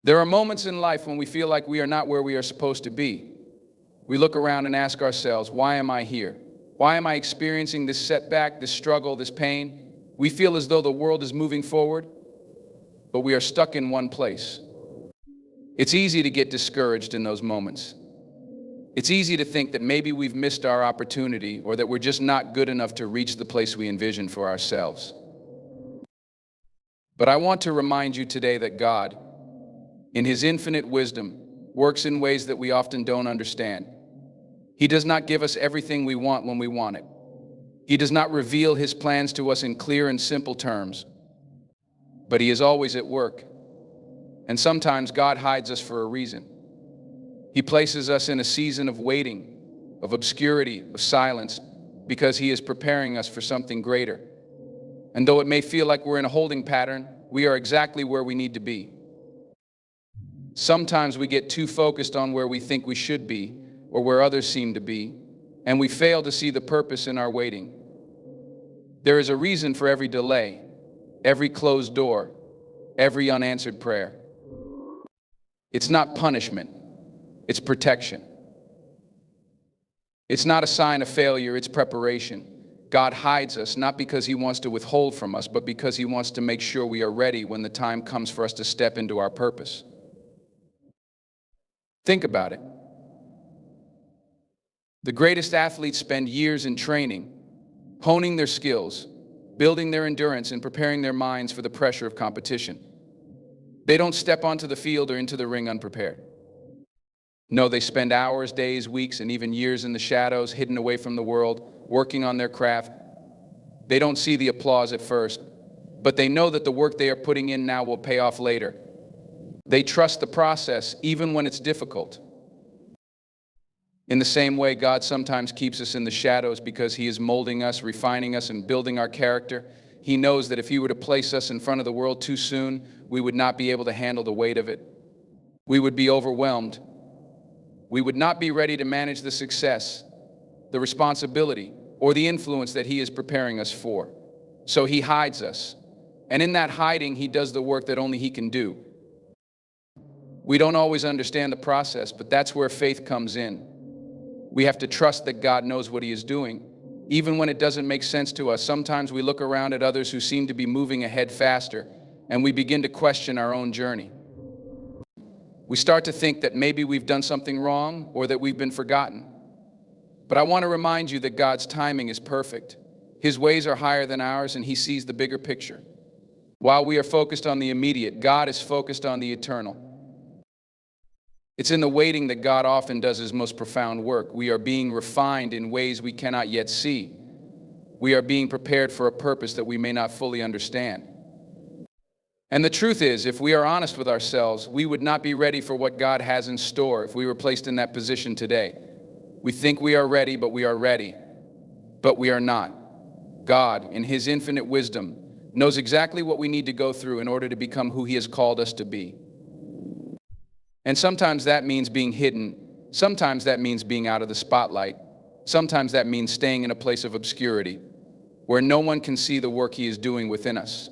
There are moments in life when we feel like we are not where we are supposed to be. We look around and ask ourselves, why am I here? Why am I experiencing this setback, this struggle, this pain? We feel as though the world is moving forward, but we are stuck in one place. It's easy to get discouraged in those moments. It's easy to think that maybe we've missed our opportunity or that we're just not good enough to reach the place we envision for ourselves. But I want to remind you today that God, in His infinite wisdom, works in ways that we often don't understand. He does not give us everything we want when we want it. He does not reveal His plans to us in clear and simple terms. But He is always at work. And sometimes God hides us for a reason. He places us in a season of waiting, of obscurity, of silence, because He is preparing us for something greater. And though it may feel like we're in a holding pattern, we are exactly where we need to be. Sometimes we get too focused on where we think we should be or where others seem to be, and we fail to see the purpose in our waiting. There is a reason for every delay, every closed door, every unanswered prayer. It's not punishment, it's protection. It's not a sign of failure, it's preparation. God hides us not because He wants to withhold from us, but because He wants to make sure we are ready when the time comes for us to step into our purpose. Think about it. The greatest athletes spend years in training, honing their skills, building their endurance, and preparing their minds for the pressure of competition. They don't step onto the field or into the ring unprepared. No, they spend hours, days, weeks, and even years in the shadows, hidden away from the world, working on their craft. They don't see the applause at first, but they know that the work they are putting in now will pay off later. They trust the process, even when it's difficult. In the same way, God sometimes keeps us in the shadows because He is molding us, refining us, and building our character. He knows that if He were to place us in front of the world too soon, we would not be able to handle the weight of it. We would be overwhelmed. We would not be ready to manage the success, the responsibility, or the influence that He is preparing us for. So He hides us. And in that hiding, He does the work that only He can do. We don't always understand the process, but that's where faith comes in. We have to trust that God knows what He is doing, even when it doesn't make sense to us. Sometimes we look around at others who seem to be moving ahead faster, and we begin to question our own journey. We start to think that maybe we've done something wrong or that we've been forgotten. But I want to remind you that God's timing is perfect. His ways are higher than ours, and He sees the bigger picture. While we are focused on the immediate, God is focused on the eternal. It's in the waiting that God often does His most profound work. We are being refined in ways we cannot yet see. We are being prepared for a purpose that we may not fully understand. And the truth is, if we are honest with ourselves, we would not be ready for what God has in store if we were placed in that position today. We think we are ready, but we are ready. But we are not. God, in His infinite wisdom, knows exactly what we need to go through in order to become who He has called us to be. And sometimes that means being hidden. Sometimes that means being out of the spotlight. Sometimes that means staying in a place of obscurity, where no one can see the work He is doing within us.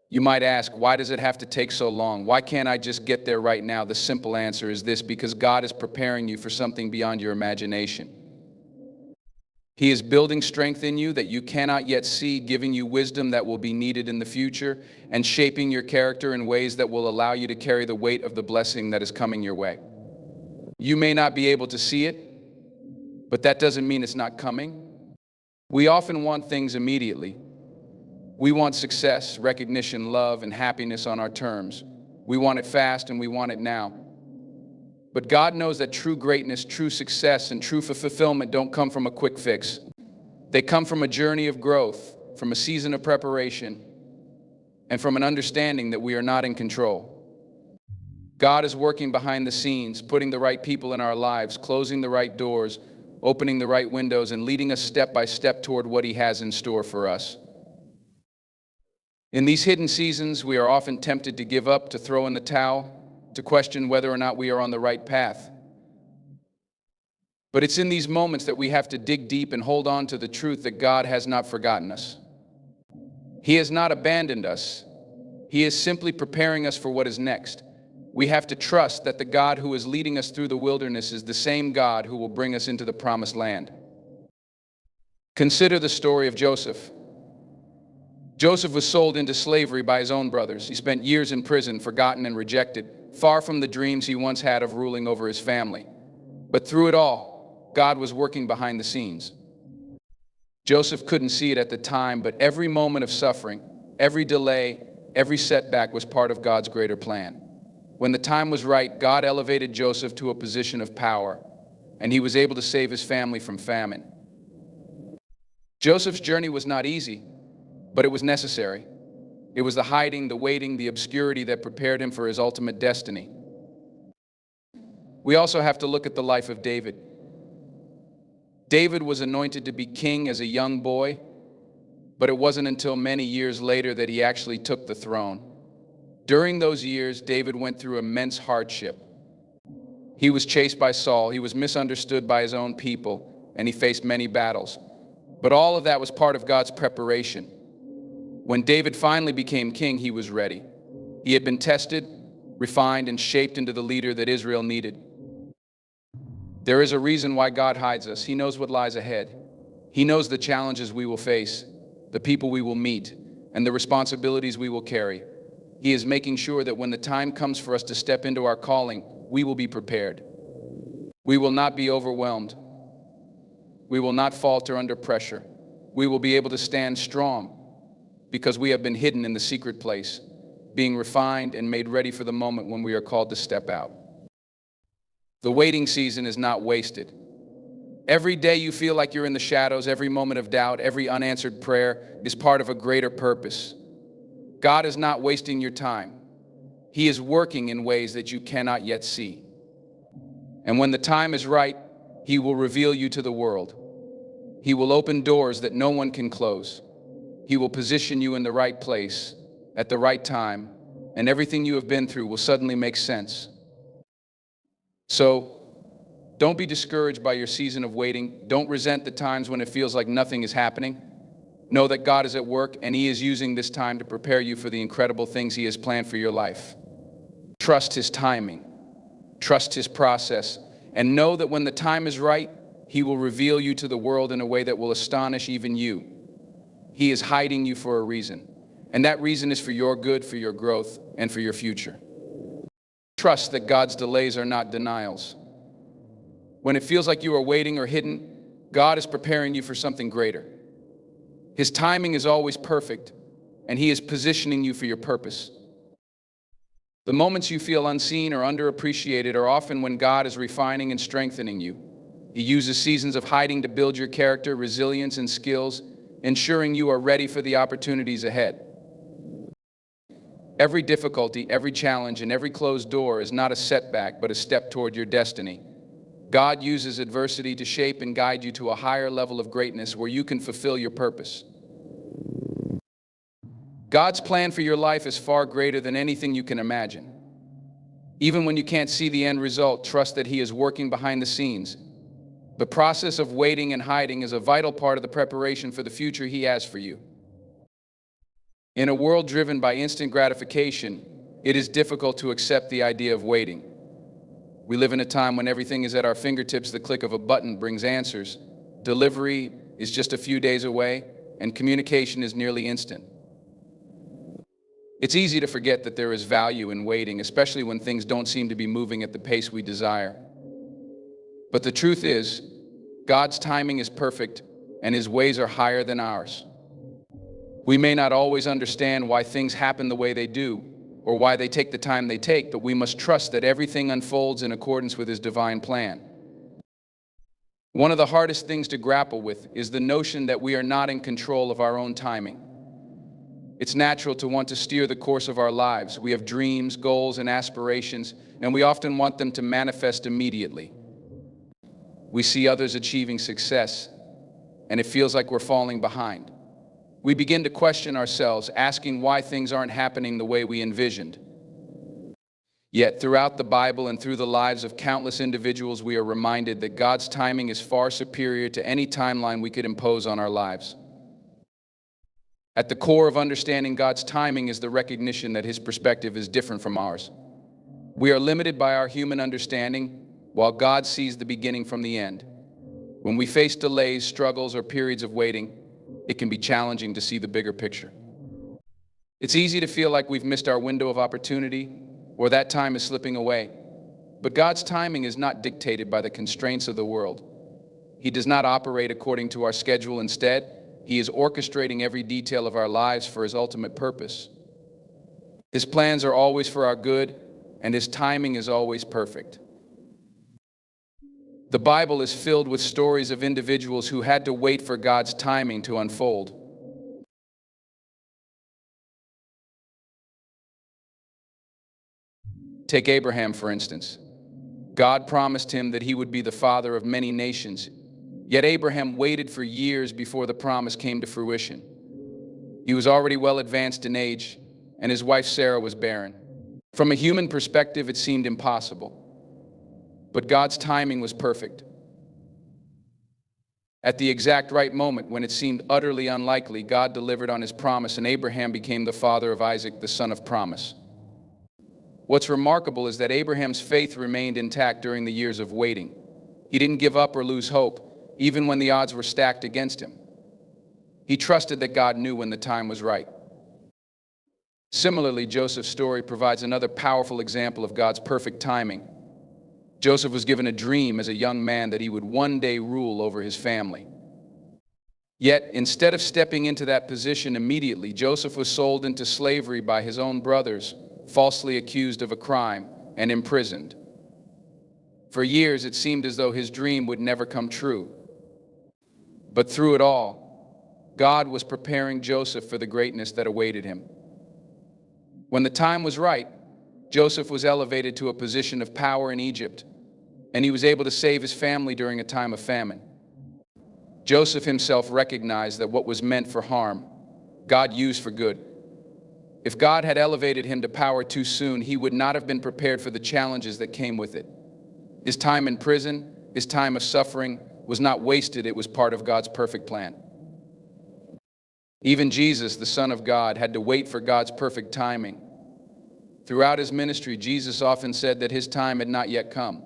You might ask, why does it have to take so long? Why can't I just get there right now? The simple answer is this: because God is preparing you for something beyond your imagination. He is building strength in you that you cannot yet see, giving you wisdom that will be needed in the future, and shaping your character in ways that will allow you to carry the weight of the blessing that is coming your way. You may not be able to see it, but that doesn't mean it's not coming. We often want things immediately. We want success, recognition, love, and happiness on our terms. We want it fast and we want it now. But God knows that true greatness, true success, and true fulfillment don't come from a quick fix. They come from a journey of growth, from a season of preparation, and from an understanding that we are not in control. God is working behind the scenes, putting the right people in our lives, closing the right doors, opening the right windows, and leading us step by step toward what He has in store for us. In these hidden seasons, we are often tempted to give up, to throw in the towel, to question whether or not we are on the right path. But it's in these moments that we have to dig deep and hold on to the truth that God has not forgotten us. He has not abandoned us. He is simply preparing us for what is next. We have to trust that the God who is leading us through the wilderness is the same God who will bring us into the promised land. Consider the story of Joseph. Joseph was sold into slavery by his own brothers. He spent years in prison, forgotten and rejected, far from the dreams he once had of ruling over his family. But through it all, God was working behind the scenes. Joseph couldn't see it at the time, but every moment of suffering, every delay, every setback was part of God's greater plan. When the time was right, God elevated Joseph to a position of power, and he was able to save his family from famine. Joseph's journey was not easy, but it was necessary. It was the hiding, the waiting, the obscurity that prepared him for his ultimate destiny. We also have to look at the life of David. David was anointed to be king as a young boy, but it wasn't until many years later that he actually took the throne. During those years, David went through immense hardship. He was chased by Saul, he was misunderstood by his own people, and he faced many battles. But all of that was part of God's preparation. When David finally became king, he was ready. He had been tested, refined, and shaped into the leader that Israel needed. There is a reason why God hides us. He knows what lies ahead. He knows the challenges we will face, the people we will meet, and the responsibilities we will carry. He is making sure that when the time comes for us to step into our calling, we will be prepared. We will not be overwhelmed. We will not falter under pressure. We will be able to stand strong because we have been hidden in the secret place, being refined and made ready for the moment when we are called to step out. The waiting season is not wasted. Every day you feel like you're in the shadows, every moment of doubt, every unanswered prayer is part of a greater purpose. God is not wasting your time. He is working in ways that you cannot yet see. And when the time is right, He will reveal you to the world. He will open doors that no one can close. He will position you in the right place at the right time, and everything you have been through will suddenly make sense. So, don't be discouraged by your season of waiting. Don't resent the times when it feels like nothing is happening. Know that God is at work, and He is using this time to prepare you for the incredible things He has planned for your life. Trust His timing. Trust His process. And know that when the time is right, He will reveal you to the world in a way that will astonish even you. He is hiding you for a reason. And that reason is for your good, for your growth, and for your future. Trust that God's delays are not denials. When it feels like you are waiting or hidden, God is preparing you for something greater. His timing is always perfect, and He is positioning you for your purpose. The moments you feel unseen or underappreciated are often when God is refining and strengthening you. He uses seasons of hiding to build your character, resilience, and skills, ensuring you are ready for the opportunities ahead. Every difficulty, every challenge, and every closed door is not a setback, but a step toward your destiny. God uses adversity to shape and guide you to a higher level of greatness where you can fulfill your purpose. God's plan for your life is far greater than anything you can imagine. Even when you can't see the end result, trust that He is working behind the scenes. The process of waiting and hiding is a vital part of the preparation for the future He has for you. In a world driven by instant gratification, it is difficult to accept the idea of waiting. We live in a time when everything is at our fingertips. The click of a button brings answers. Delivery is just a few days away, and communication is nearly instant. It's easy to forget that there is value in waiting, especially when things don't seem to be moving at the pace we desire. But the truth is, God's timing is perfect, and His ways are higher than ours. We may not always understand why things happen the way they do, or why they take the time they take, but we must trust that everything unfolds in accordance with His divine plan. One of the hardest things to grapple with is the notion that we are not in control of our own timing. It's natural to want to steer the course of our lives. We have dreams, goals, and aspirations, and we often want them to manifest immediately. We see others achieving success, and it feels like we're falling behind. We begin to question ourselves, asking why things aren't happening the way we envisioned. Yet, throughout the Bible and through the lives of countless individuals, we are reminded that God's timing is far superior to any timeline we could impose on our lives. At the core of understanding God's timing is the recognition that his perspective is different from ours. We are limited by our human understanding, while God sees the beginning from the end. When we face delays, struggles, or periods of waiting, it can be challenging to see the bigger picture. It's easy to feel like we've missed our window of opportunity, or that time is slipping away. But God's timing is not dictated by the constraints of the world. He does not operate according to our schedule. Instead, he is orchestrating every detail of our lives for his ultimate purpose. His plans are always for our good, and his timing is always perfect. The Bible is filled with stories of individuals who had to wait for God's timing to unfold. Take Abraham, for instance. God promised him that he would be the father of many nations, yet Abraham waited for years before the promise came to fruition. He was already well advanced in age, and his wife Sarah was barren. From a human perspective, it seemed impossible. But God's timing was perfect. At the exact right moment, when it seemed utterly unlikely, God delivered on his promise, and Abraham became the father of Isaac, the son of promise. What's remarkable is that Abraham's faith remained intact during the years of waiting. He didn't give up or lose hope, even when the odds were stacked against him. He trusted that God knew when the time was right. Similarly, Joseph's story provides another powerful example of God's perfect timing. Joseph was given a dream as a young man that he would one day rule over his family. Yet, instead of stepping into that position immediately, Joseph was sold into slavery by his own brothers, falsely accused of a crime, and imprisoned. For years, it seemed as though his dream would never come true. But through it all, God was preparing Joseph for the greatness that awaited him. When the time was right, Joseph was elevated to a position of power in Egypt, and he was able to save his family during a time of famine. Joseph himself recognized that what was meant for harm, God used for good. If God had elevated him to power too soon, he would not have been prepared for the challenges that came with it. His time in prison, his time of suffering, was not wasted. It was part of God's perfect plan. Even Jesus, the Son of God, had to wait for God's perfect timing. Throughout his ministry, Jesus often said that his time had not yet come.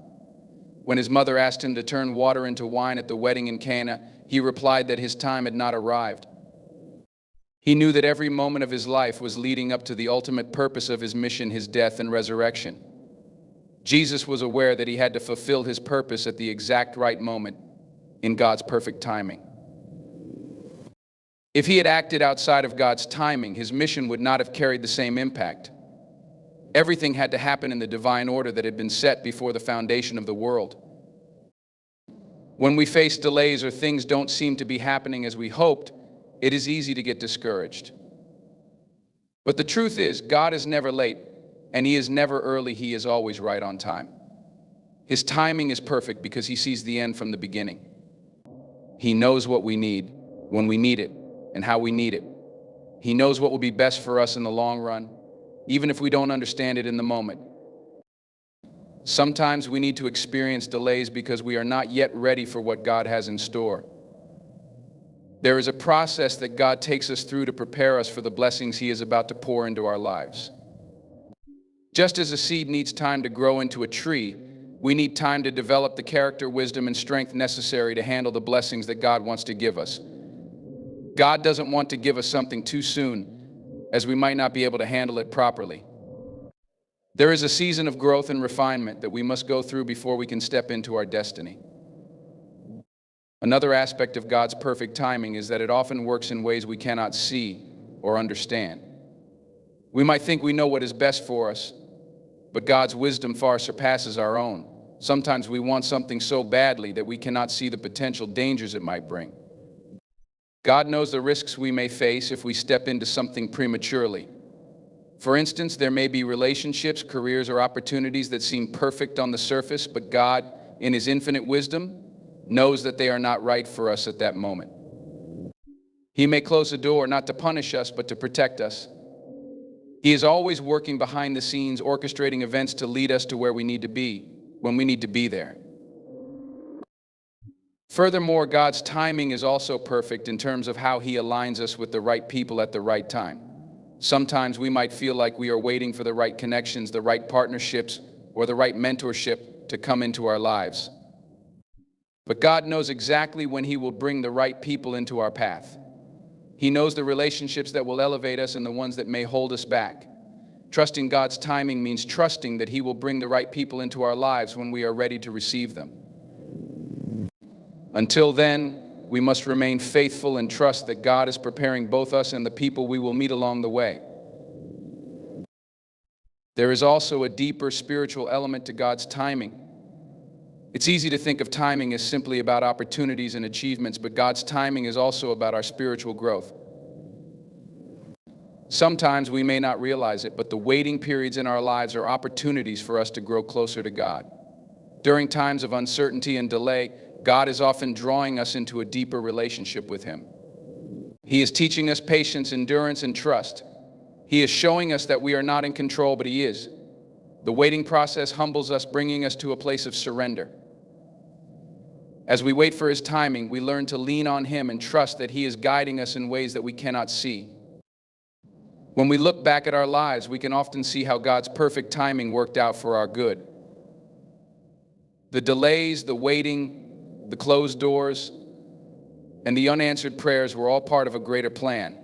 When his mother asked him to turn water into wine at the wedding in Cana, he replied that his time had not arrived. He knew that every moment of his life was leading up to the ultimate purpose of his mission, his death and resurrection. Jesus was aware that he had to fulfill his purpose at the exact right moment in God's perfect timing. If he had acted outside of God's timing, his mission would not have carried the same impact. Everything had to happen in the divine order that had been set before the foundation of the world. When we face delays or things don't seem to be happening as we hoped, it is easy to get discouraged. But the truth is, God is never late, and he is never early. He is always right on time. His timing is perfect because he sees the end from the beginning. He knows what we need, when we need it, and how we need it. He knows what will be best for us in the long run, even if we don't understand it in the moment. Sometimes we need to experience delays because we are not yet ready for what God has in store. There is a process that God takes us through to prepare us for the blessings he is about to pour into our lives. Just as a seed needs time to grow into a tree, we need time to develop the character, wisdom, and strength necessary to handle the blessings that God wants to give us. God doesn't want to give us something too soon, as we might not be able to handle it properly. There is a season of growth and refinement that we must go through before we can step into our destiny. Another aspect of God's perfect timing is that it often works in ways we cannot see or understand. We might think we know what is best for us, but God's wisdom far surpasses our own. Sometimes we want something so badly that we cannot see the potential dangers it might bring. God knows the risks we may face if we step into something prematurely. For instance, there may be relationships, careers, or opportunities that seem perfect on the surface, but God, in his infinite wisdom, knows that they are not right for us at that moment. He may close the door not to punish us, but to protect us. He is always working behind the scenes, orchestrating events to lead us to where we need to be, when we need to be there. Furthermore, God's timing is also perfect in terms of how He aligns us with the right people at the right time. Sometimes we might feel like we are waiting for the right connections, the right partnerships, or the right mentorship to come into our lives. But God knows exactly when He will bring the right people into our path. He knows the relationships that will elevate us and the ones that may hold us back. Trusting God's timing means trusting that He will bring the right people into our lives when we are ready to receive them. Until then, we must remain faithful and trust that God is preparing both us and the people we will meet along the way. There is also a deeper spiritual element to God's timing. It's easy to think of timing as simply about opportunities and achievements, but God's timing is also about our spiritual growth. Sometimes we may not realize it, but the waiting periods in our lives are opportunities for us to grow closer to God. During times of uncertainty and delay, God is often drawing us into a deeper relationship with Him. He is teaching us patience, endurance, and trust. He is showing us that we are not in control, but He is. The waiting process humbles us, bringing us to a place of surrender. As we wait for His timing, we learn to lean on Him and trust that He is guiding us in ways that we cannot see. When we look back at our lives, we can often see how God's perfect timing worked out for our good. The delays, the waiting, the closed doors, and the unanswered prayers were all part of a greater plan.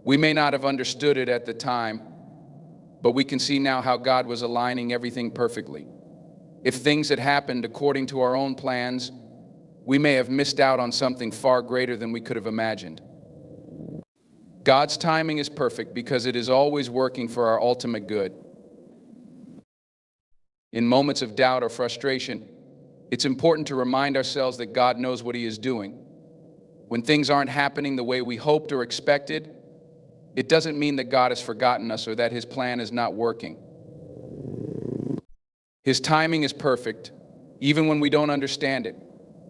We may not have understood it at the time, but we can see now how God was aligning everything perfectly. If things had happened according to our own plans, we may have missed out on something far greater than we could have imagined. God's timing is perfect because it is always working for our ultimate good. In moments of doubt or frustration, it's important to remind ourselves that God knows what He is doing. When things aren't happening the way we hoped or expected, it doesn't mean that God has forgotten us or that His plan is not working. His timing is perfect, even when we don't understand it.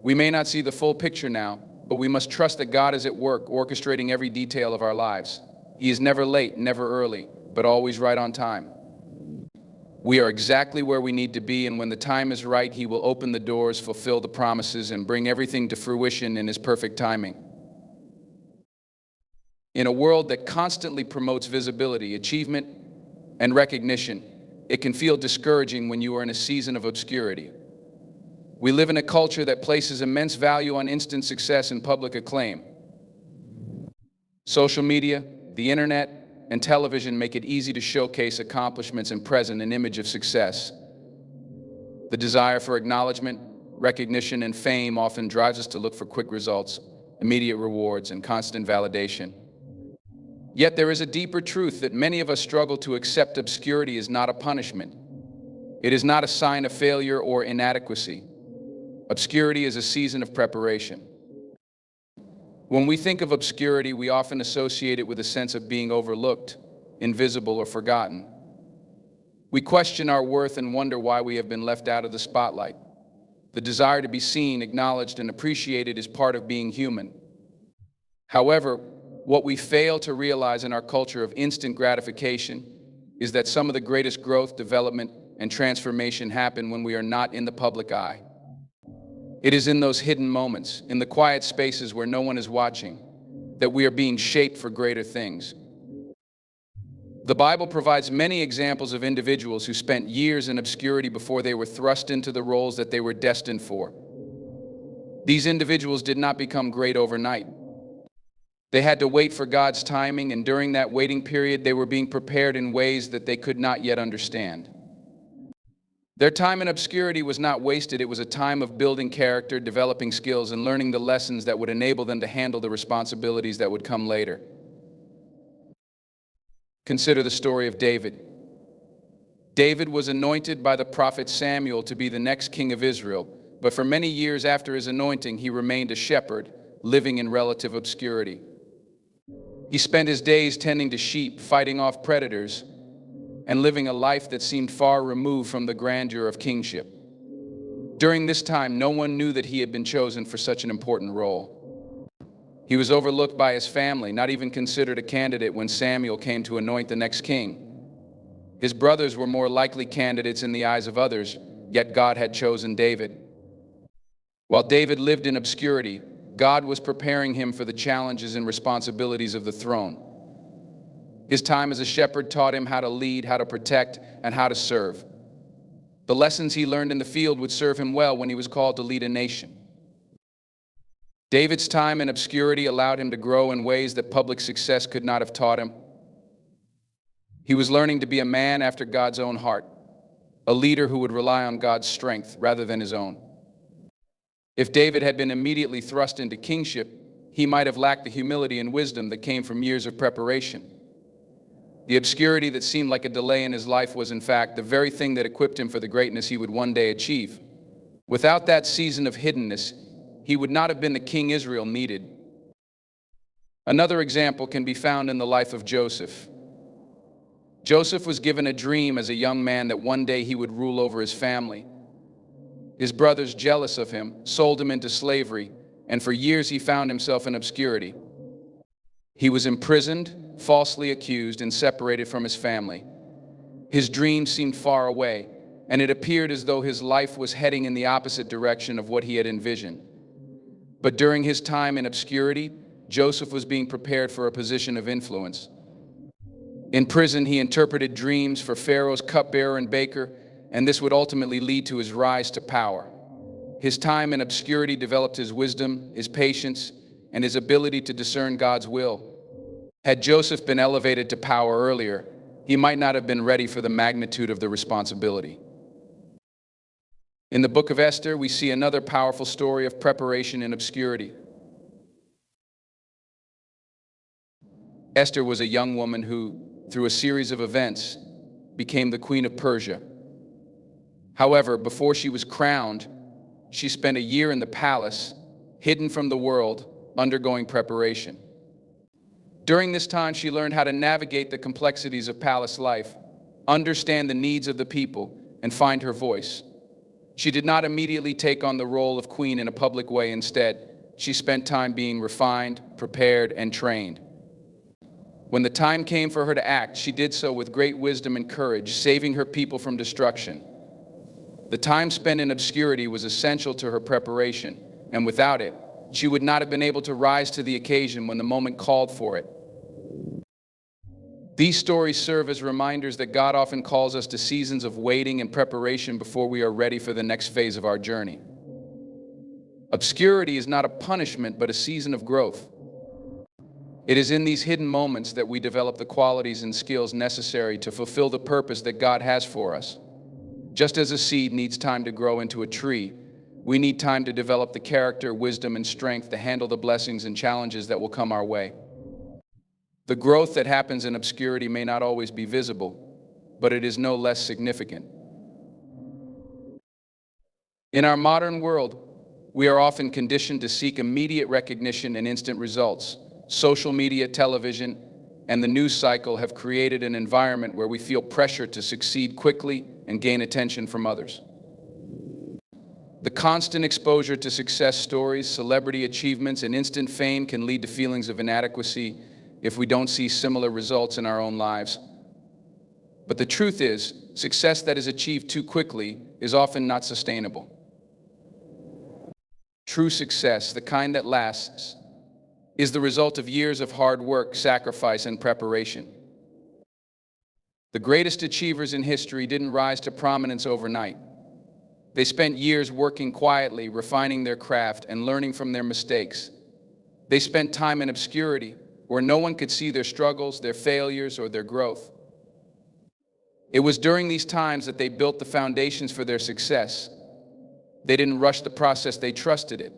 We may not see the full picture now, but we must trust that God is at work, orchestrating every detail of our lives. He is never late, never early, but always right on time. We are exactly where we need to be, and when the time is right, He will open the doors, fulfill the promises, and bring everything to fruition in His perfect timing. In a world that constantly promotes visibility, achievement, and recognition, it can feel discouraging when you are in a season of obscurity. We live in a culture that places immense value on instant success and public acclaim. Social media, the internet, and television make it easy to showcase accomplishments and present an image of success. The desire for acknowledgement, recognition, and fame often drives us to look for quick results, immediate rewards, and constant validation. Yet there is a deeper truth that many of us struggle to accept. Obscurity is not a punishment. It is not a sign of failure or inadequacy. Obscurity is a season of preparation. When we think of obscurity, we often associate it with a sense of being overlooked, invisible, or forgotten. We question our worth and wonder why we have been left out of the spotlight. The desire to be seen, acknowledged, and appreciated is part of being human. However, what we fail to realize in our culture of instant gratification is that some of the greatest growth, development, and transformation happen when we are not in the public eye. It is in those hidden moments, in the quiet spaces where no one is watching, that we are being shaped for greater things. The Bible provides many examples of individuals who spent years in obscurity before they were thrust into the roles that they were destined for. These individuals did not become great overnight. They had to wait for God's timing, and during that waiting period, they were being prepared in ways that they could not yet understand. Their time in obscurity was not wasted. It was a time of building character, developing skills, and learning the lessons that would enable them to handle the responsibilities that would come later. Consider the story of David. David was anointed by the prophet Samuel to be the next king of Israel, but for many years after his anointing, he remained a shepherd, living in relative obscurity. He spent his days tending to sheep, fighting off predators, and living a life that seemed far removed from the grandeur of kingship. During this time, no one knew that he had been chosen for such an important role. He was overlooked by his family, not even considered a candidate when Samuel came to anoint the next king. His brothers were more likely candidates in the eyes of others, yet God had chosen David. While David lived in obscurity, God was preparing him for the challenges and responsibilities of the throne. His time as a shepherd taught him how to lead, how to protect, and how to serve. The lessons he learned in the field would serve him well when he was called to lead a nation. David's time in obscurity allowed him to grow in ways that public success could not have taught him. He was learning to be a man after God's own heart, a leader who would rely on God's strength rather than his own. If David had been immediately thrust into kingship, he might have lacked the humility and wisdom that came from years of preparation. The obscurity that seemed like a delay in his life was, in fact, the very thing that equipped him for the greatness he would one day achieve. Without that season of hiddenness, he would not have been the king Israel needed. Another example can be found in the life of Joseph. Joseph was given a dream as a young man that one day he would rule over his family. His brothers, jealous of him, sold him into slavery, and for years he found himself in obscurity. He was imprisoned, falsely accused, and separated from his family. His dream seemed far away, and it appeared as though his life was heading in the opposite direction of what he had envisioned. But during his time in obscurity, Joseph was being prepared for a position of influence. In prison, he interpreted dreams for Pharaoh's cupbearer and baker, and this would ultimately lead to his rise to power. His time in obscurity developed his wisdom, his patience, and his ability to discern God's will. Had Joseph been elevated to power earlier, he might not have been ready for the magnitude of the responsibility. In the book of Esther, we see another powerful story of preparation in obscurity. Esther was a young woman who, through a series of events, became the queen of Persia. However, before she was crowned, she spent a year in the palace, hidden from the world, undergoing preparation. During this time, she learned how to navigate the complexities of palace life, understand the needs of the people, and find her voice. She did not immediately take on the role of queen in a public way. Instead, she spent time being refined, prepared, and trained. When the time came for her to act, she did so with great wisdom and courage, saving her people from destruction. The time spent in obscurity was essential to her preparation, and without it, she would not have been able to rise to the occasion when the moment called for it. These stories serve as reminders that God often calls us to seasons of waiting and preparation before we are ready for the next phase of our journey. Obscurity is not a punishment, but a season of growth. It is in these hidden moments that we develop the qualities and skills necessary to fulfill the purpose that God has for us. Just as a seed needs time to grow into a tree, we need time to develop the character, wisdom, and strength to handle the blessings and challenges that will come our way. The growth that happens in obscurity may not always be visible, but it is no less significant. In our modern world, we are often conditioned to seek immediate recognition and instant results. Social media, television, and the news cycle have created an environment where we feel pressure to succeed quickly and gain attention from others. The constant exposure to success stories, celebrity achievements, and instant fame can lead to feelings of inadequacy if we don't see similar results in our own lives. But the truth is, success that is achieved too quickly is often not sustainable. True success, the kind that lasts, is the result of years of hard work, sacrifice, and preparation. The greatest achievers in history didn't rise to prominence overnight. They spent years working quietly, refining their craft, and learning from their mistakes. They spent time in obscurity, where no one could see their struggles, their failures, or their growth. It was during these times that they built the foundations for their success. They didn't rush the process, they trusted it.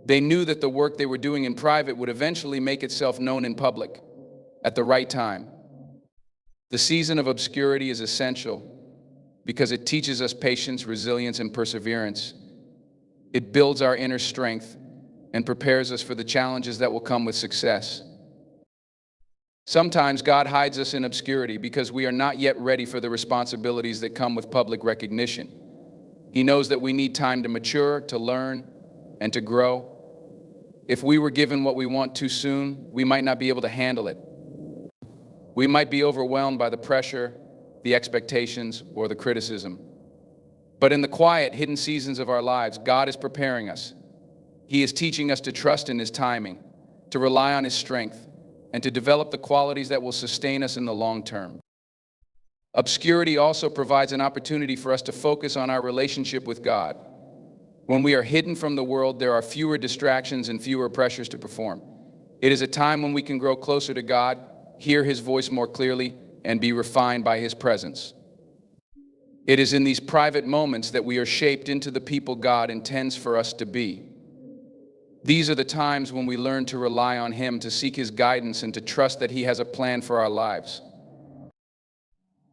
They knew that the work they were doing in private would eventually make itself known in public at the right time. The season of obscurity is essential because it teaches us patience, resilience, and perseverance. It builds our inner strength and prepares us for the challenges that will come with success. Sometimes God hides us in obscurity because we are not yet ready for the responsibilities that come with public recognition. He knows that we need time to mature, to learn, and to grow. If we were given what we want too soon, we might not be able to handle it. We might be overwhelmed by the pressure, the expectations, or the criticism. But in the quiet, hidden seasons of our lives, God is preparing us. He is teaching us to trust in His timing, to rely on His strength, and to develop the qualities that will sustain us in the long term. Obscurity also provides an opportunity for us to focus on our relationship with God. When we are hidden from the world, there are fewer distractions and fewer pressures to perform. It is a time when we can grow closer to God, hear His voice more clearly, and be refined by His presence. It is in these private moments that we are shaped into the people God intends for us to be. These are the times when we learn to rely on Him, to seek His guidance, and to trust that He has a plan for our lives.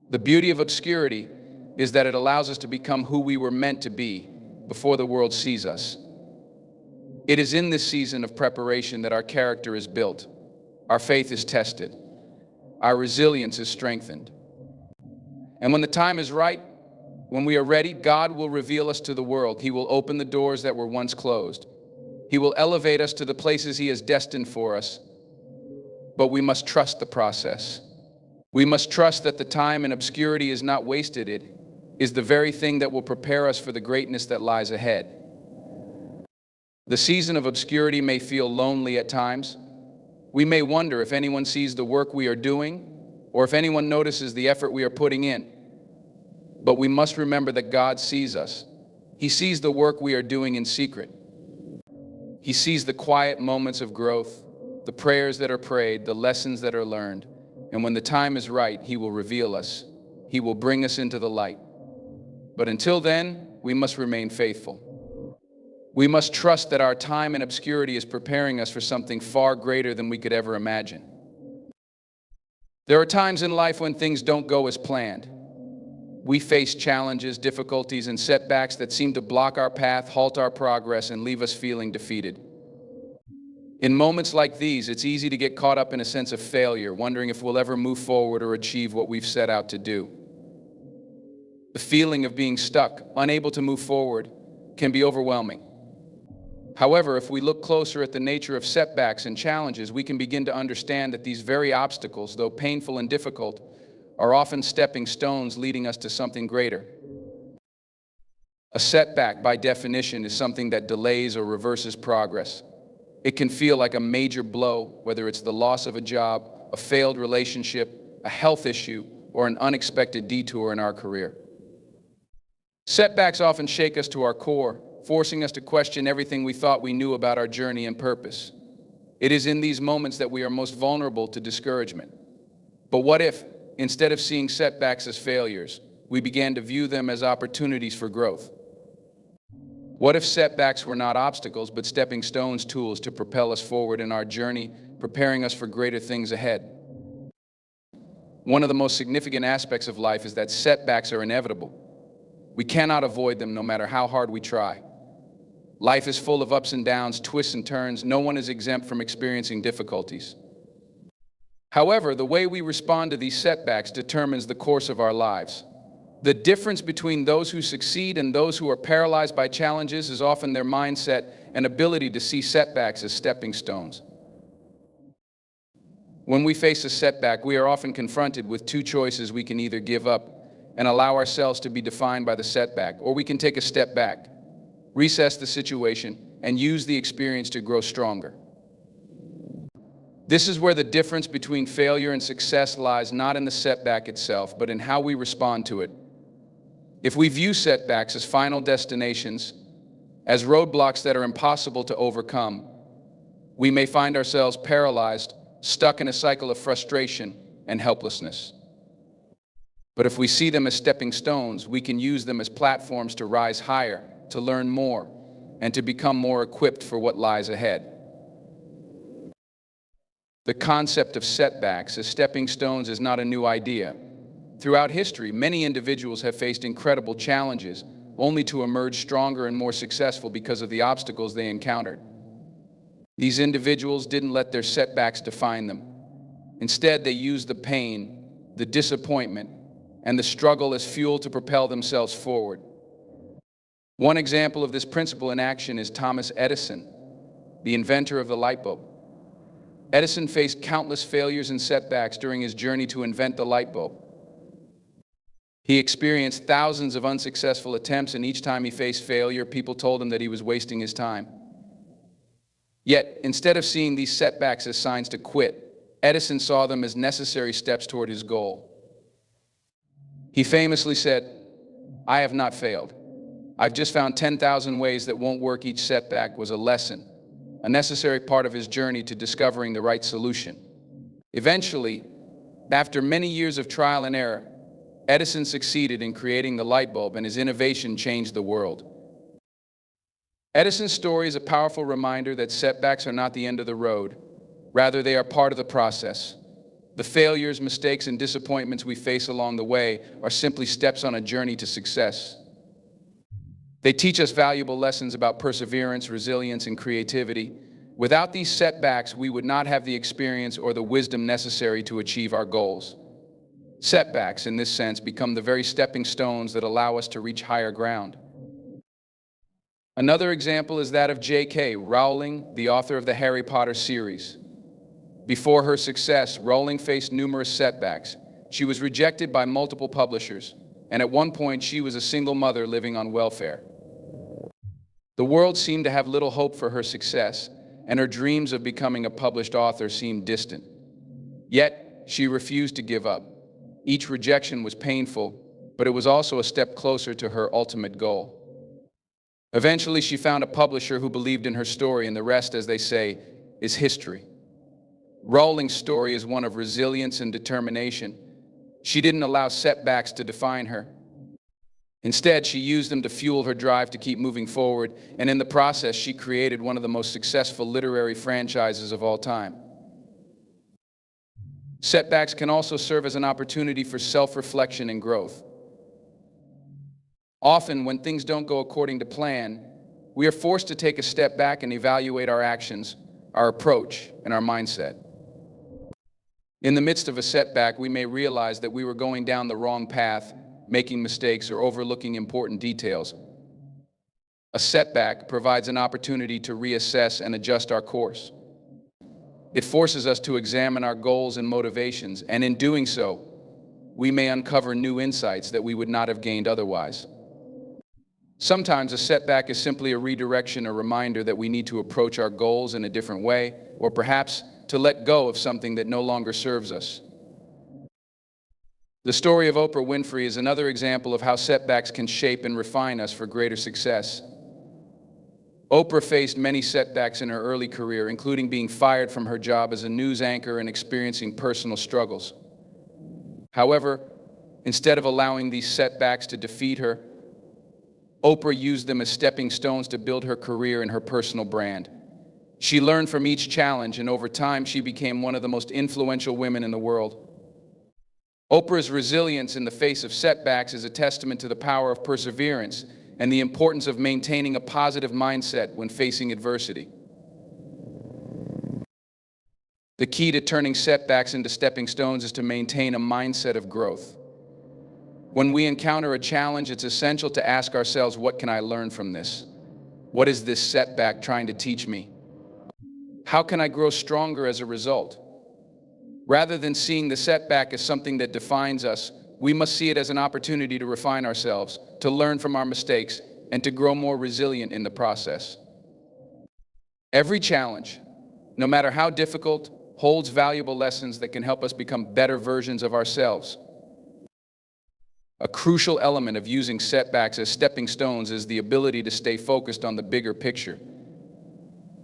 The beauty of obscurity is that it allows us to become who we were meant to be before the world sees us. It is in this season of preparation that our character is built, our faith is tested, our resilience is strengthened. And when the time is right, when we are ready, God will reveal us to the world. He will open the doors that were once closed. He will elevate us to the places He has destined for us. But we must trust the process. We must trust that the time in obscurity is not wasted. It is the very thing that will prepare us for the greatness that lies ahead. The season of obscurity may feel lonely at times. We may wonder if anyone sees the work we are doing, or if anyone notices the effort we are putting in. But we must remember that God sees us. He sees the work we are doing in secret. He sees the quiet moments of growth, the prayers that are prayed, the lessons that are learned. And when the time is right, He will reveal us. He will bring us into the light. But until then, we must remain faithful. We must trust that our time in obscurity is preparing us for something far greater than we could ever imagine. There are times in life when things don't go as planned. We face challenges, difficulties, and setbacks that seem to block our path, halt our progress, and leave us feeling defeated. In moments like these, it's easy to get caught up in a sense of failure, wondering if we'll ever move forward or achieve what we've set out to do. The feeling of being stuck, unable to move forward, can be overwhelming. However, if we look closer at the nature of setbacks and challenges, we can begin to understand that these very obstacles, though painful and difficult, are often stepping stones leading us to something greater. A setback, by definition, is something that delays or reverses progress. It can feel like a major blow, whether it's the loss of a job, a failed relationship, a health issue, or an unexpected detour in our career. Setbacks often shake us to our core, forcing us to question everything we thought we knew about our journey and purpose. It is in these moments that we are most vulnerable to discouragement. But what if, instead of seeing setbacks as failures, we began to view them as opportunities for growth? What if setbacks were not obstacles, but stepping stones, tools to propel us forward in our journey, preparing us for greater things ahead? One of the most significant aspects of life is that setbacks are inevitable. We cannot avoid them no matter how hard we try. Life is full of ups and downs, twists and turns. No one is exempt from experiencing difficulties. However, the way we respond to these setbacks determines the course of our lives. The difference between those who succeed and those who are paralyzed by challenges is often their mindset and ability to see setbacks as stepping stones. When we face a setback, we are often confronted with two choices. We can either give up and allow ourselves to be defined by the setback, or we can take a step back, reassess the situation, and use the experience to grow stronger. This is where the difference between failure and success lies, not in the setback itself, but in how we respond to it. If we view setbacks as final destinations, as roadblocks that are impossible to overcome, we may find ourselves paralyzed, stuck in a cycle of frustration and helplessness. But if we see them as stepping stones, we can use them as platforms to rise higher, to learn more, and to become more equipped for what lies ahead. The concept of setbacks as stepping stones is not a new idea. Throughout history, many individuals have faced incredible challenges, only to emerge stronger and more successful because of the obstacles they encountered. These individuals didn't let their setbacks define them. Instead, they used the pain, the disappointment, and the struggle as fuel to propel themselves forward. One example of this principle in action is Thomas Edison, the inventor of the light bulb. Edison faced countless failures and setbacks during his journey to invent the light bulb. He experienced thousands of unsuccessful attempts, and each time he faced failure, people told him that he was wasting his time. Yet, instead of seeing these setbacks as signs to quit, Edison saw them as necessary steps toward his goal. He famously said, "I have not failed. I've just found 10,000 ways that won't work." Each setback was a lesson, a necessary part of his journey to discovering the right solution. Eventually, after many years of trial and error, Edison succeeded in creating the light bulb, and his innovation changed the world. Edison's story is a powerful reminder that setbacks are not the end of the road. Rather, they are part of the process. The failures, mistakes, and disappointments we face along the way are simply steps on a journey to success. They teach us valuable lessons about perseverance, resilience, and creativity. Without these setbacks, we would not have the experience or the wisdom necessary to achieve our goals. Setbacks, in this sense, become the very stepping stones that allow us to reach higher ground. Another example is that of J.K. Rowling, the author of the Harry Potter series. Before her success, Rowling faced numerous setbacks. She was rejected by multiple publishers, and at one point she was a single mother living on welfare. The world seemed to have little hope for her success, and her dreams of becoming a published author seemed distant. Yet, she refused to give up. Each rejection was painful, but it was also a step closer to her ultimate goal. Eventually, she found a publisher who believed in her story, and the rest, as they say, is history. Rowling's story is one of resilience and determination. She didn't allow setbacks to define her. Instead, she used them to fuel her drive to keep moving forward, and in the process, she created one of the most successful literary franchises of all time. Setbacks can also serve as an opportunity for self-reflection and growth. Often, when things don't go according to plan, we are forced to take a step back and evaluate our actions, our approach, and our mindset. In the midst of a setback, we may realize that we were going down the wrong path, making mistakes, or overlooking important details. A setback provides an opportunity to reassess and adjust our course. It forces us to examine our goals and motivations, and in doing so, we may uncover new insights that we would not have gained otherwise. Sometimes a setback is simply a redirection, a reminder that we need to approach our goals in a different way, or perhaps to let go of something that no longer serves us. The story of Oprah Winfrey is another example of how setbacks can shape and refine us for greater success. Oprah faced many setbacks in her early career, including being fired from her job as a news anchor and experiencing personal struggles. However, instead of allowing these setbacks to defeat her, Oprah used them as stepping stones to build her career and her personal brand. She learned from each challenge, and over time, she became one of the most influential women in the world. Oprah's resilience in the face of setbacks is a testament to the power of perseverance and the importance of maintaining a positive mindset when facing adversity. The key to turning setbacks into stepping stones is to maintain a mindset of growth. When we encounter a challenge, it's essential to ask ourselves, what can I learn from this? What is this setback trying to teach me? How can I grow stronger as a result? Rather than seeing the setback as something that defines us, we must see it as an opportunity to refine ourselves, to learn from our mistakes, and to grow more resilient in the process. Every challenge, no matter how difficult, holds valuable lessons that can help us become better versions of ourselves. A crucial element of using setbacks as stepping stones is the ability to stay focused on the bigger picture.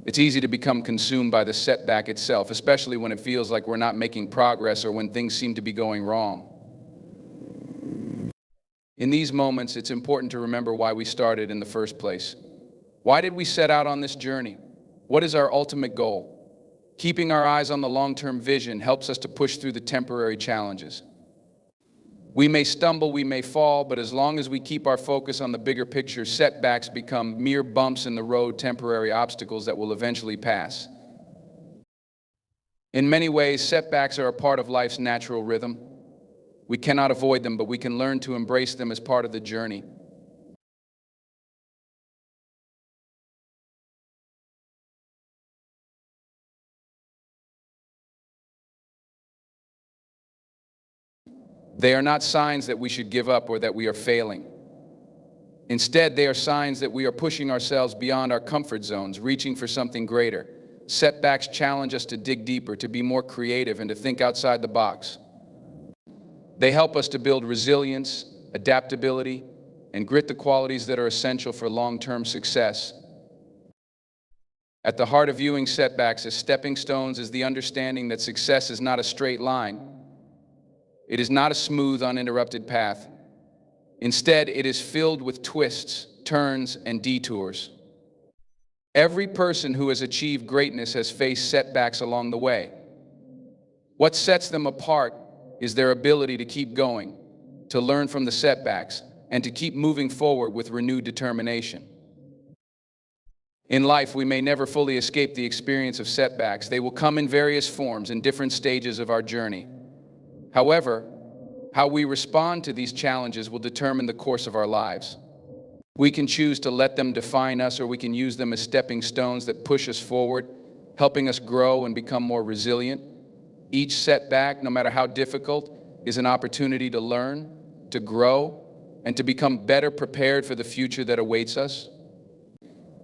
It's easy to become consumed by the setback itself, especially when it feels like we're not making progress or when things seem to be going wrong. In these moments, it's important to remember why we started in the first place. Why did we set out on this journey? What is our ultimate goal? Keeping our eyes on the long-term vision helps us to push through the temporary challenges. We may stumble, we may fall, but as long as we keep our focus on the bigger picture, setbacks become mere bumps in the road, temporary obstacles that will eventually pass. In many ways, setbacks are a part of life's natural rhythm. We cannot avoid them, but we can learn to embrace them as part of the journey. They are not signs that we should give up or that we are failing. Instead, they are signs that we are pushing ourselves beyond our comfort zones, reaching for something greater. Setbacks challenge us to dig deeper, to be more creative, and to think outside the box. They help us to build resilience, adaptability, and grit, the qualities that are essential for long-term success. At the heart of viewing setbacks as stepping stones is the understanding that success is not a straight line. It is not a smooth, uninterrupted path. Instead, it is filled with twists, turns, and detours. Every person who has achieved greatness has faced setbacks along the way. What sets them apart is their ability to keep going, to learn from the setbacks, and to keep moving forward with renewed determination. In life, we may never fully escape the experience of setbacks. They will come in various forms in different stages of our journey. However, how we respond to these challenges will determine the course of our lives. We can choose to let them define us, or we can use them as stepping stones that push us forward, helping us grow and become more resilient. Each setback, no matter how difficult, is an opportunity to learn, to grow, and to become better prepared for the future that awaits us.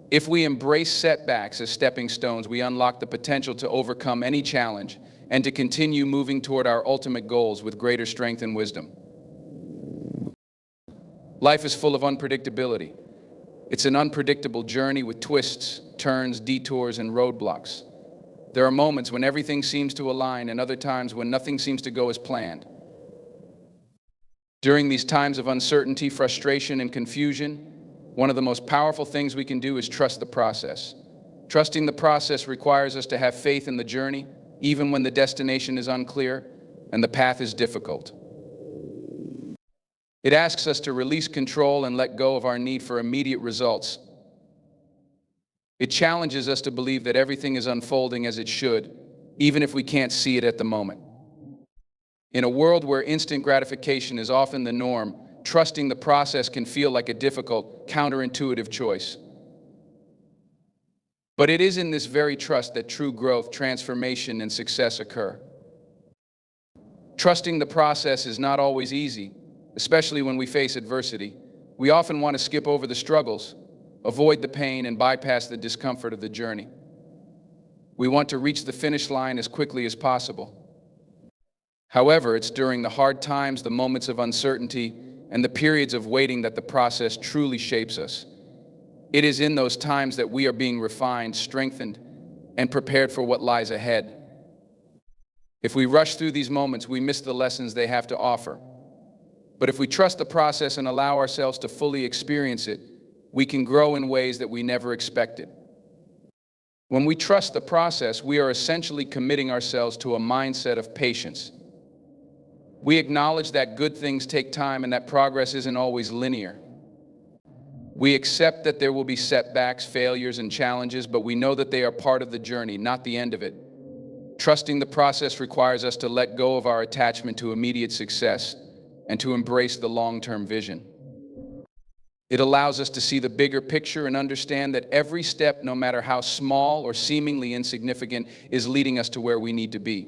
If we embrace setbacks as stepping stones, we unlock the potential to overcome any challenge and to continue moving toward our ultimate goals with greater strength and wisdom. Life is full of unpredictability. It's an unpredictable journey with twists, turns, detours, and roadblocks. There are moments when everything seems to align and other times when nothing seems to go as planned. During these times of uncertainty, frustration, and confusion, one of the most powerful things we can do is trust the process. Trusting the process requires us to have faith in the journey, even when the destination is unclear and the path is difficult. It asks us to release control and let go of our need for immediate results. It challenges us to believe that everything is unfolding as it should, even if we can't see it at the moment. In a world where instant gratification is often the norm, trusting the process can feel like a difficult, counterintuitive choice. But it is in this very trust that true growth, transformation, and success occur. Trusting the process is not always easy, especially when we face adversity. We often want to skip over the struggles, avoid the pain, and bypass the discomfort of the journey. We want to reach the finish line as quickly as possible. However, it's during the hard times, the moments of uncertainty, and the periods of waiting that the process truly shapes us. It is in those times that we are being refined, strengthened, and prepared for what lies ahead. If we rush through these moments, we miss the lessons they have to offer. But if we trust the process and allow ourselves to fully experience it, we can grow in ways that we never expected. When we trust the process, we are essentially committing ourselves to a mindset of patience. We acknowledge that good things take time and that progress isn't always linear. We accept that there will be setbacks, failures, and challenges, but we know that they are part of the journey, not the end of it. Trusting the process requires us to let go of our attachment to immediate success and to embrace the long-term vision. It allows us to see the bigger picture and understand that every step, no matter how small or seemingly insignificant, is leading us to where we need to be.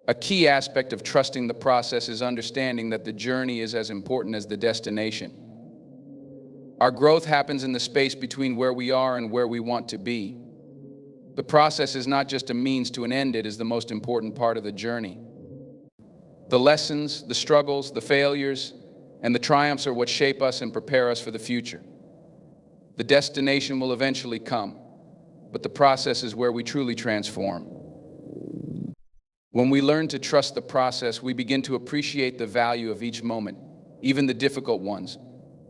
A key aspect of trusting the process is understanding that the journey is as important as the destination. Our growth happens in the space between where we are and where we want to be. The process is not just a means to an end, it is the most important part of the journey. The lessons, the struggles, the failures, and the triumphs are what shape us and prepare us for the future. The destination will eventually come, but the process is where we truly transform. When we learn to trust the process, we begin to appreciate the value of each moment, even the difficult ones.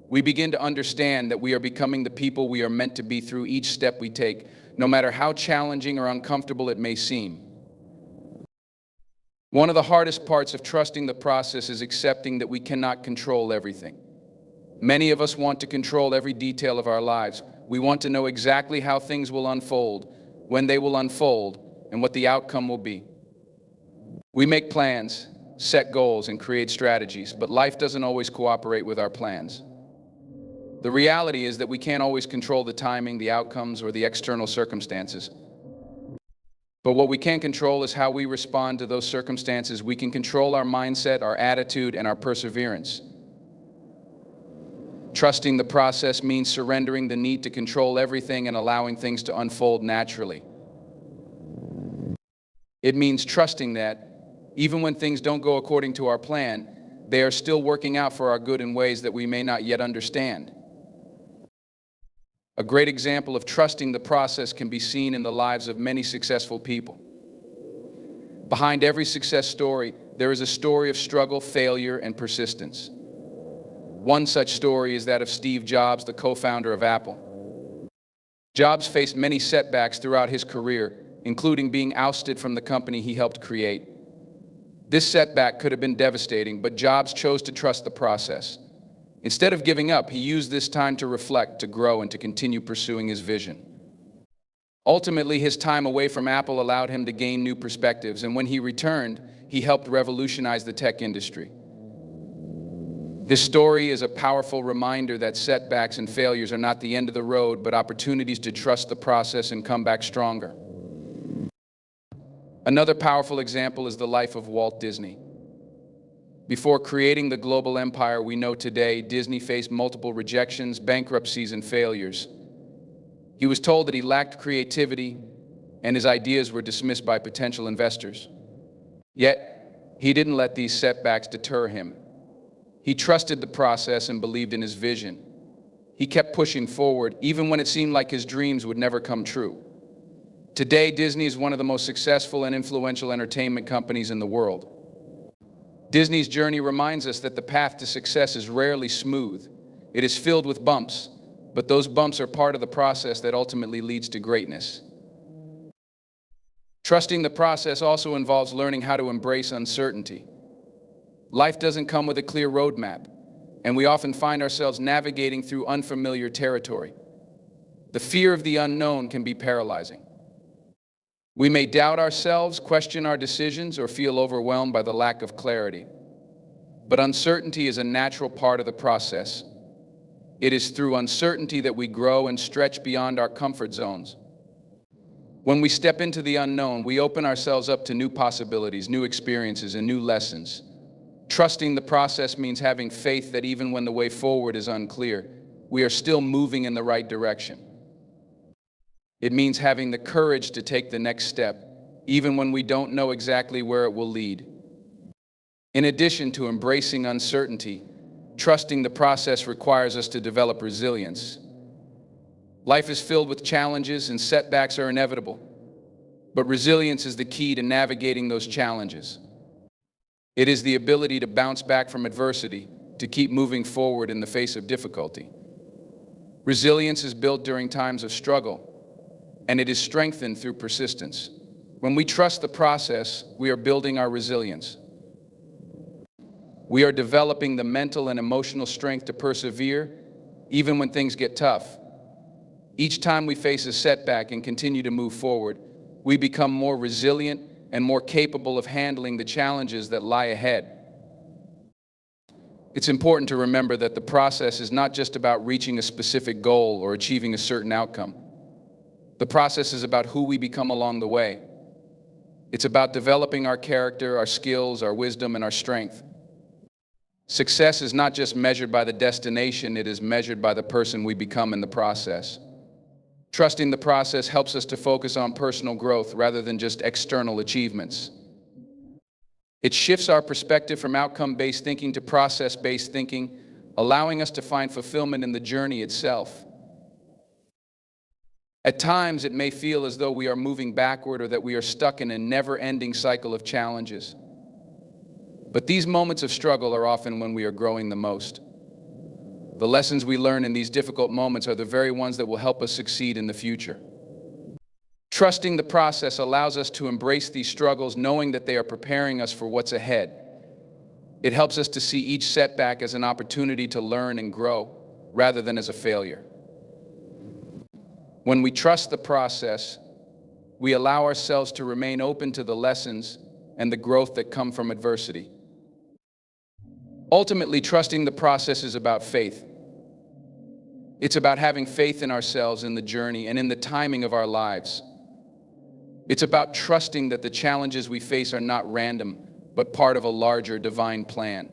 We begin to understand that we are becoming the people we are meant to be through each step we take, no matter how challenging or uncomfortable it may seem. One of the hardest parts of trusting the process is accepting that we cannot control everything. Many of us want to control every detail of our lives. We want to know exactly how things will unfold, when they will unfold, and what the outcome will be. We make plans, set goals, and create strategies, but life doesn't always cooperate with our plans. The reality is that we can't always control the timing, the outcomes, or the external circumstances. But what we can't control is how we respond to those circumstances. We can control our mindset, our attitude, and our perseverance. Trusting the process means surrendering the need to control everything and allowing things to unfold naturally. It means trusting that, even when things don't go according to our plan, they are still working out for our good in ways that we may not yet understand. A great example of trusting the process can be seen in the lives of many successful people. Behind every success story, there is a story of struggle, failure, and persistence. One such story is that of Steve Jobs, the co-founder of Apple. Jobs faced many setbacks throughout his career, including being ousted from the company he helped create. This setback could have been devastating, but Jobs chose to trust the process. Instead of giving up, he used this time to reflect, to grow, and to continue pursuing his vision. Ultimately, his time away from Apple allowed him to gain new perspectives, and when he returned, he helped revolutionize the tech industry. This story is a powerful reminder that setbacks and failures are not the end of the road, but opportunities to trust the process and come back stronger. Another powerful example is the life of Walt Disney. Before creating the global empire we know today, Disney faced multiple rejections, bankruptcies, and failures. He was told that he lacked creativity, and his ideas were dismissed by potential investors. Yet, he didn't let these setbacks deter him. He trusted the process and believed in his vision. He kept pushing forward, even when it seemed like his dreams would never come true. Today, Disney is one of the most successful and influential entertainment companies in the world. Disney's journey reminds us that the path to success is rarely smooth. It is filled with bumps, but those bumps are part of the process that ultimately leads to greatness. Trusting the process also involves learning how to embrace uncertainty. Life doesn't come with a clear roadmap, and we often find ourselves navigating through unfamiliar territory. The fear of the unknown can be paralyzing. We may doubt ourselves, question our decisions, or feel overwhelmed by the lack of clarity. But uncertainty is a natural part of the process. It is through uncertainty that we grow and stretch beyond our comfort zones. When we step into the unknown, we open ourselves up to new possibilities, new experiences, and new lessons. Trusting the process means having faith that even when the way forward is unclear, we are still moving in the right direction. It means having the courage to take the next step, even when we don't know exactly where it will lead. In addition to embracing uncertainty, trusting the process requires us to develop resilience. Life is filled with challenges and setbacks are inevitable, but resilience is the key to navigating those challenges. It is the ability to bounce back from adversity, to keep moving forward in the face of difficulty. Resilience is built during times of struggle, and it is strengthened through persistence. When we trust the process, we are building our resilience. We are developing the mental and emotional strength to persevere, even when things get tough. Each time we face a setback and continue to move forward, we become more resilient and more capable of handling the challenges that lie ahead. It's important to remember that the process is not just about reaching a specific goal or achieving a certain outcome. The process is about who we become along the way. It's about developing our character, our skills, our wisdom, and our strength. Success is not just measured by the destination, it is measured by the person we become in the process. Trusting the process helps us to focus on personal growth rather than just external achievements. It shifts our perspective from outcome-based thinking to process-based thinking, allowing us to find fulfillment in the journey itself. At times, it may feel as though we are moving backward or that we are stuck in a never-ending cycle of challenges. But these moments of struggle are often when we are growing the most. The lessons we learn in these difficult moments are the very ones that will help us succeed in the future. Trusting the process allows us to embrace these struggles, knowing that they are preparing us for what's ahead. It helps us to see each setback as an opportunity to learn and grow, rather than as a failure. When we trust the process, we allow ourselves to remain open to the lessons and the growth that come from adversity. Ultimately, trusting the process is about faith. It's about having faith in ourselves, in the journey, and in the timing of our lives. It's about trusting that the challenges we face are not random, but part of a larger divine plan.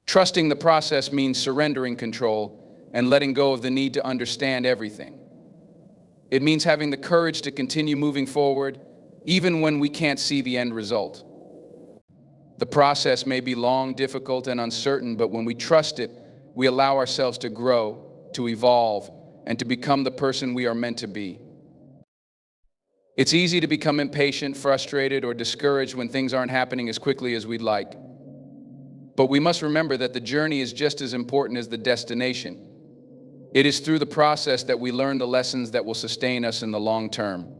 Trusting the process means surrendering control and letting go of the need to understand everything. It means having the courage to continue moving forward, even when we can't see the end result. The process may be long, difficult, and uncertain, but when we trust it, we allow ourselves to grow, to evolve, and to become the person we are meant to be. It's easy to become impatient, frustrated, or discouraged when things aren't happening as quickly as we'd like. But we must remember that the journey is just as important as the destination. It is through the process that we learn the lessons that will sustain us in the long term.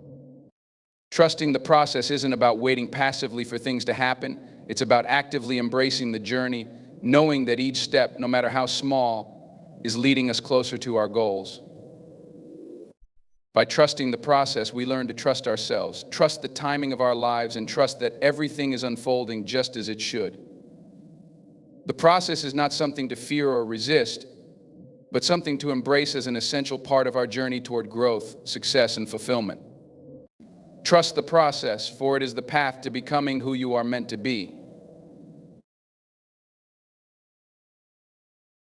Trusting the process isn't about waiting passively for things to happen. It's about actively embracing the journey, knowing that each step, no matter how small, is leading us closer to our goals. By trusting the process, we learn to trust ourselves, trust the timing of our lives, and trust that everything is unfolding just as it should. The process is not something to fear or resist, but something to embrace as an essential part of our journey toward growth, success, and fulfillment. Trust the process, for it is the path to becoming who you are meant to be.